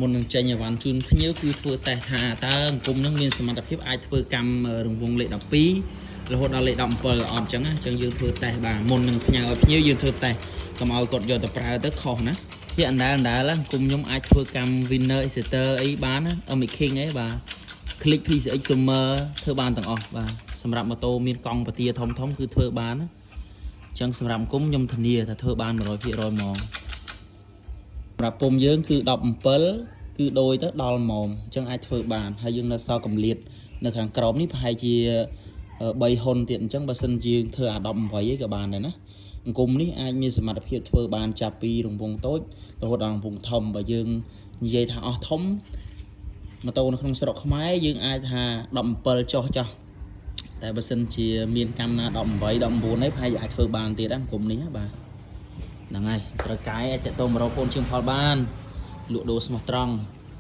មុននឹងចេញអីវ៉ាន់ជូនភ្ញៀវគឺធ្វើតេស្តថាតើអង្គមនឹងមានសមត្ថភាពអាចធ្វើកម្មរង្វង់លេខ12រហូតដល់លេខ17អត់អញ្ចឹងយើងធ្វើតេស្តបាទមុននឹងផ្ញើឲ្យភ្ញៀវយើងធ្វើតេស្តកុំឲ្យគាត់យកទៅប្រើទៅខុសណាជាអណ្ដាលអង្គមខ្ញុំអាចធ្វើកម្ម winner exeter អីបានណា making អីបាទ click PCX summer ធ្វើបានទាំងអស់បាទសម្រាប់ម៉ូតូមានកង់ពទាធំគឺធ្វើបានណាអញ្ចឹងសម្រាប់អង្គមខ្ញុំធានាថាធ្វើបាន 100% ហ្មងសម្រាប់ពុំយើងគឺ17គឺដូចទៅដល់ម៉ោងអញ្ចឹងអាចធ្វើបានហើយយើងនៅសល់កម្លៀតនៅខាងក្រោមនេះប្រហែលជា3ហ៊ុនទៀតអញ្ចឹងបើសិនជាយើងធ្វើអា18ឯងក៏បានដែរណាអង្គមនេះអាចមានសមត្ថភាពធ្វើបានចាប់ពីរង្វង់តូចរហូតដល់រង្វង់ធំបើយើងនិយាយថាអស់ធំម៉ូតូនៅក្នុងស្រុកខ្មែរយើងអាចថា17ចុះតែបើសិនជាមានកម្មណា18 19នេះប្រហែលអាចធ្វើបានទៀតអង្គមនេះបាទហ្នឹងហើយត្រូវកាយអាចតតមរកកូនជាងផលបានលក់ដូរស្មោះត្រង់